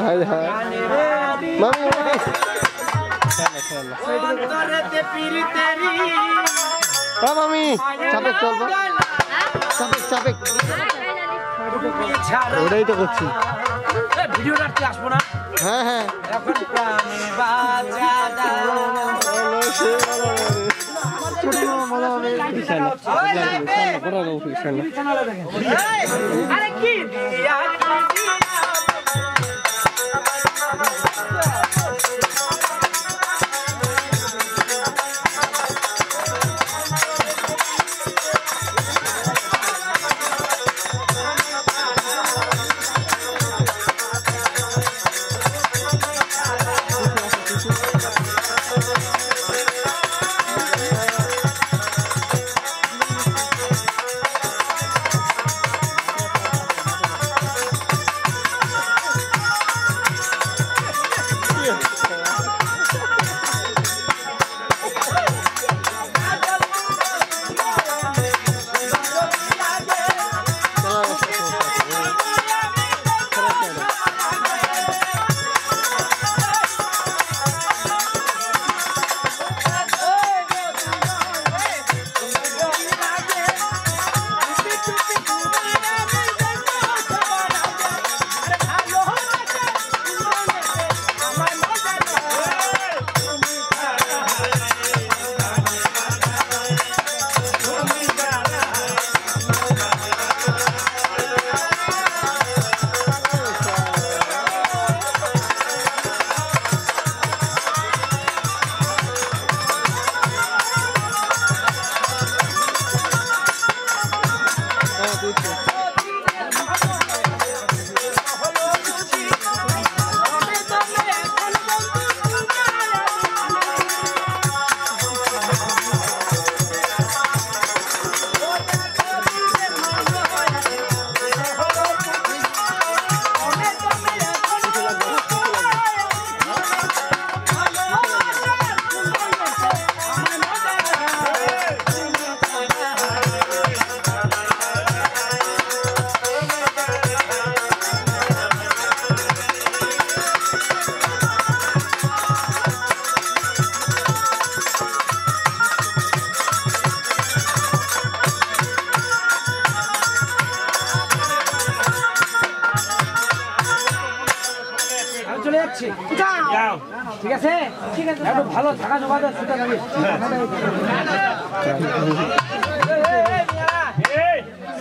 High high মামি মামি মামি চাপেক চল চাপেক চাপেক ওটাই তো করছি ভিডিও রাখতে আসবো না হ্যাঁ হ্যাঁ আরে কি ঠিক আছে ঠিক আছে একটু ভালো থাকা জোগাড় সেটা লাগে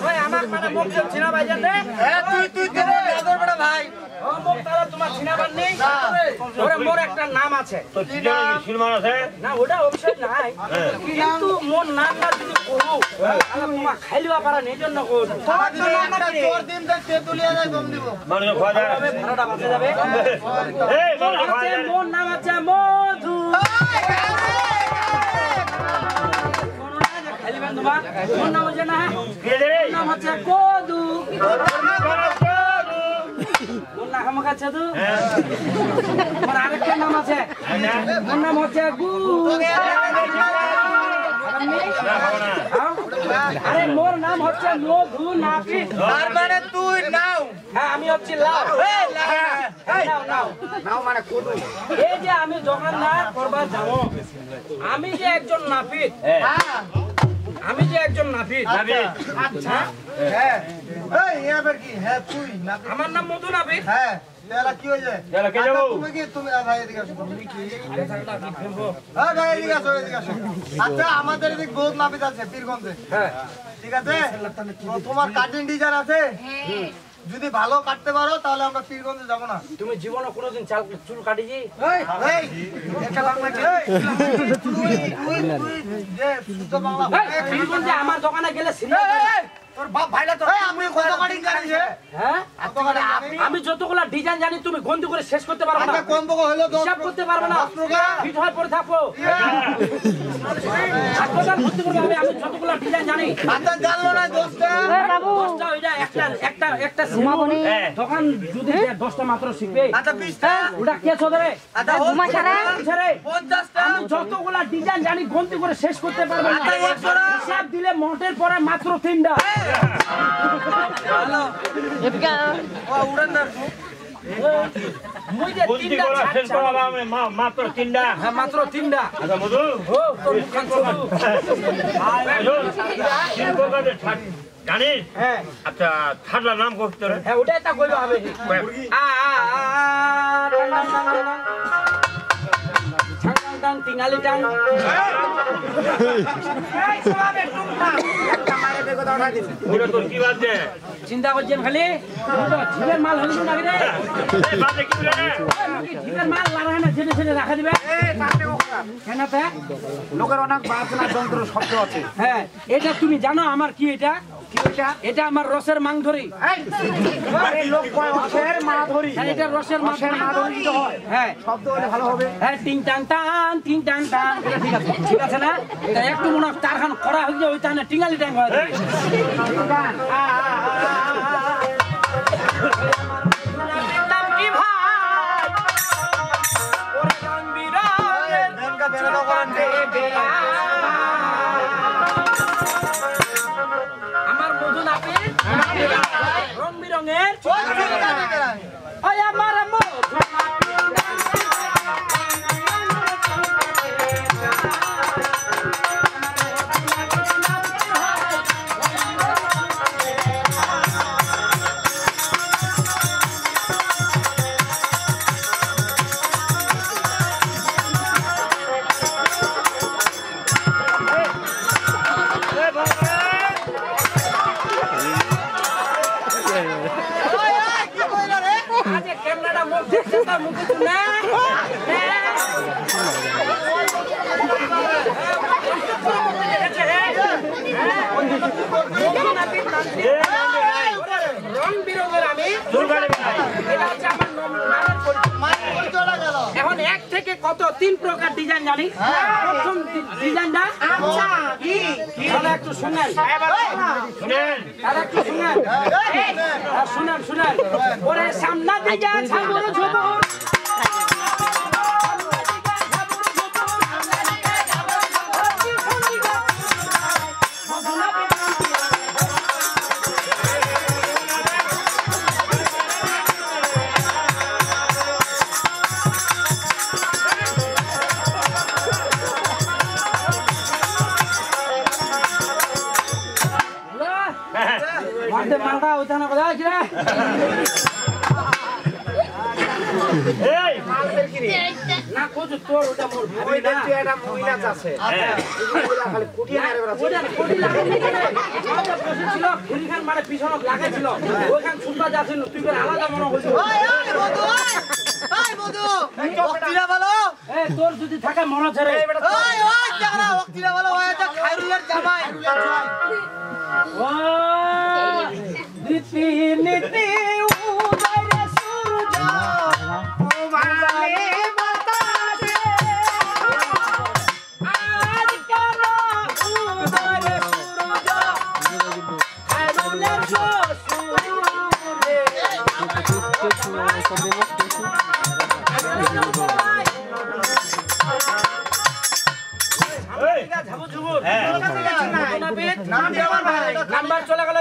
ওই আমার মানে মুখ চিনা ভাইজান রে তুই দাদর বড় ভাই ও মুখ তারা তোমার চিনা বান নেই ওরে মোর একটা নাম আছে তো সিলমান আছে না ওটা অবশ্যই নাই কিন্তু মোর নাম না যদি কহু তাহলে তোমার খাইলবা পারা নেই জন্য কও একটা চোর দিন তে তেতুলিয়া যায় দম দিব মানে খাওয়া যাবে ভাড়াটা বাঁচে যাবে এই মোর নাম আছে মধু মোর নাম হচ্ছে না নাম হচ্ছে কদু মোর নাম আছে তো মোর আরেকটা নাম আছে মোর নাম হচ্ছে গু আরে মোর নাম হচ্ছে মধু নাফিস তার মানে তুই নাও হ্যাঁ আমি হচ্ছি লাউ নাও মানে কদু এই যে আমি যখন না করবার যাব আমি যে একজন নাফিস আমি যে একজন নাফিস আচ্ছা হ্যাঁ এই এবার কি হ্যাঁ তুই নাফিস আমার নাম মধু নাফিস হ্যাঁ তেলা কি হই যায় তেলা কে যাব তুমি ভাই এদিকে আসো তুমি কি লেখাটা কি ফেলবো হ্যাঁ ভাই এদিকে আসো আচ্ছা আমাদের এদিকে বহুত নাফিস আছে পীরগঞ্জে হ্যাঁ ঠিক আছে তোমার কাটিং ডিজাইন আছে হ্যাঁ যদি ভালো কাটতে পারো তাহলে আমরা পীরগঞ্জে যাব না তুমি জীবনে কোনোদিন চুল কাটিছি এই এটা লাগ নাকি তুই যে শুদ্ধ বাংলা পীরগঞ্জে আমার দোকানে গেলে সিনেমা তোর বাপ ভাইলা তো আমি কত কাটিং জানি হ্যাঁ আমি যতগুলা ডিজাইন জানি তুমি গন্তি করে শেষ করতে পারবে না কোন বক হলো হিসাব করতে পারবে না ফিট হয়ে পড়ে থাকো হাসপাতাল ভর্তি করবে আমি যতগুলা ডিজাইন জানি আচ্ছা জানলো না দোস্ত বাবু দোস্ত ওইটা একটা সীমাবনি দোকান যদি 10টা মাত্র শিখবে আচ্ছা 20টা ওটা কে চলে আচ্ছা ঘুমা ছাড়া 50টা আমি যতগুলা ডিজাইন জানি গন্তি করে শেষ করতে পারবে না আচ্ছা 100টা হিসাব দিলে মোটের পরে মাত্র 3টা হ্যালো এফকা ও উড়ান না মুই যে বুদ্ধি তিনটা করা শেষ ছাড় করা আমি মাত্র 3টা হ্যাঁ মাত্র তিনটা আচ্ছা মধু ও তোর মুখখান ছোট তিন প্রকারের ছাট জানিস হ্যাঁ আচ্ছা ছাটলার নাম কত তোর হ্যাঁ ওটাই তা কইলো হবে আ টাং তিঙালি টাং এই সবাবে টুকটাং একটা মারে দেখো দাও উঠাই দিছে ওটা তোর কি বাদ দে চিন্তা করছেন খালি ঝিলের মাল হইল নাকি রে এই বাদে কি রে ঝিলের মাল লাগায় না ছেড়ে ছেড়ে রাখা দিবে কেন তে লোকের অনেক বাজনা যন্ত্র শব্দ আছে। হ্যাঁ এটা তুমি জানো আমার কি এটা কি এটা? এটা আমার রসের মাংধরি আরে লোক কয় অসের মা ধরি। হ্যাঁ এটা রসের অসের মা ধরি তো হয়। হ্যাঁ শব্দ হলে ভালো হবে। হ্যাঁ টিং টাং টাং টিং টাং টাং এটা ঠিক আছে না এটা একটু মনে হয় তারখান করা হয়ে যায় ওই তাহলে টিঙ্গালি টাং হয় আমার মধু নাপিত রং বিরঙের ওই আমার মধু আজে ক্যামেরাটা মুখ দেখতে তার মুখে তুলে রং বিরঙের আমি এটা হচ্ছে আমার এখন এক থেকে কত 3 প্রকার ডিজাইন জানি প্রথম ডিজাইনটা আচ্ছা কি একটু শুনেন একটু শুনেন শুনেন ওরে সামনা দিকে ছাগল ঝুবুর মালটা ওইখানে কোথায় কি রে এই না কোচ তোর ওটা মোর ওই দেখছি একটা মহিলা আছে। ওইগুলা খালি কুটিয়ে মেরে বেড়াচ্ছে। ওটা কোটি লাগাই ছিল ফিরিখান মানে পিছনে লাগাইছিল ওইখান ছুটবা যাচ্ছিল তুই করে আলাদা মনে হইছিল এই তোর যদি থাকে মনে ছেড়ে ও নীতি নীতি উদয় সূর্য মানে বাতাসে আজ কেন উদয় সূর্য আগুনের শ্বশুরে এই ঝাবু ঝুবুর হ্যাঁ নাম্বার চলে গেল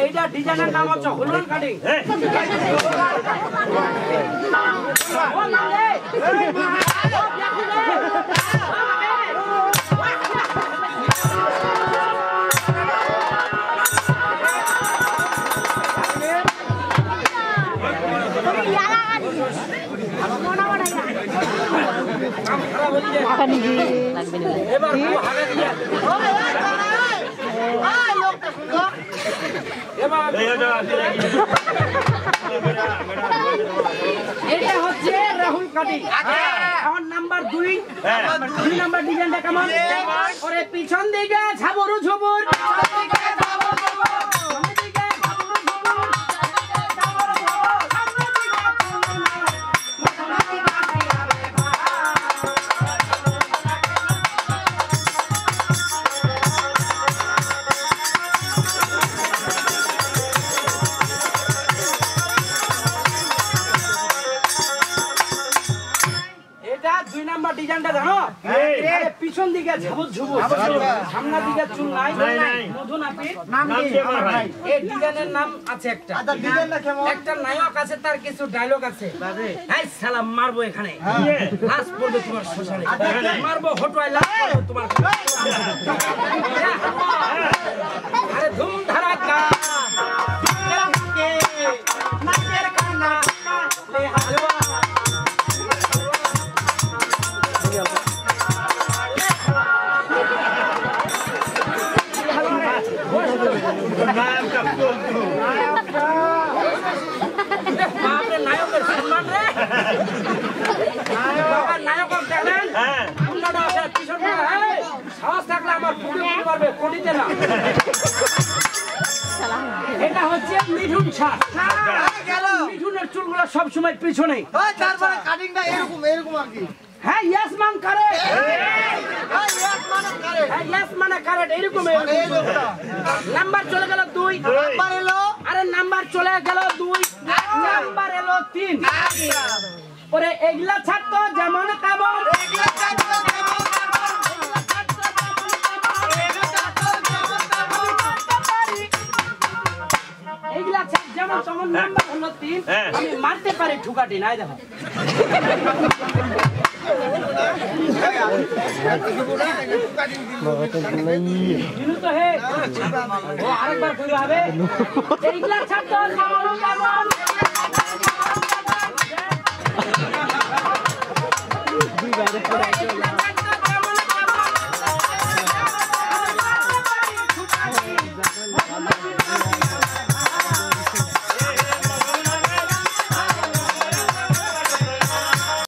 এইটা ডিজাইনের নাম হচ্ছে হুলন কাটিং এবার এটা হচ্ছে রাহুল কাটিং এখন নাম্বার 2 নাম্বার ডিজাইনটা কেমন ওরে পিছন দিকে ঝাবরু ঝুবুর ডিজাইনটা জানো পিছন দিকে ঝাবুত ঝুবুত সামনের দিকে চুল নাই মধু নাপিত নাম কি আমার ভাই। এই ডিজাইনের নাম আছে একটা আচ্ছা ডিজাইনটা কেমন একটা নায়ক আছে তার কিছু ডায়লগ আছে এই সালাম মারবো এখানে লাশ পড়বে তোমার শ্মশানে মারবো হটওয়ায় লাশ পড়বে তোমার আরে ধুম ধারাকা নাকের কানা লে হালুয়া বাপরে নায়কের সম্মান রে বাবা নায়ক দেখলেন উন্নটা আছে পিছনে সাহস থাকলে আমার পুকুরে পুকুরে পারবে কোটিতে না এটা হচ্ছে মিঠুন শাহ মিঠুনের চুলগুলো সবসময় পিছনে ওই তারপরে কাটিংটা এরকম আর কি হ্যাঁ ইয়েস মান করে এই এক মানব করে হ্যাঁ ইয়েস মানে কারেক্ট এরকম নাম্বার চলে গেল 2 নাম্বার এলো আরে নাম্বার চলে গেল 2 নাম্বার এলো 3 ওরে এগুলা ছাড়তো যেমন তেমন এগুলা চাইতো কেমন এগুলা ছাড় যেমন তেমন নাম্বার হলো 3 আমি মারতে পারি ঠুকাটি নাই দেখো জিনু তো হে ও আরেকবার কইরা হবে এইগুলা ছাড়তো যেমন তেমন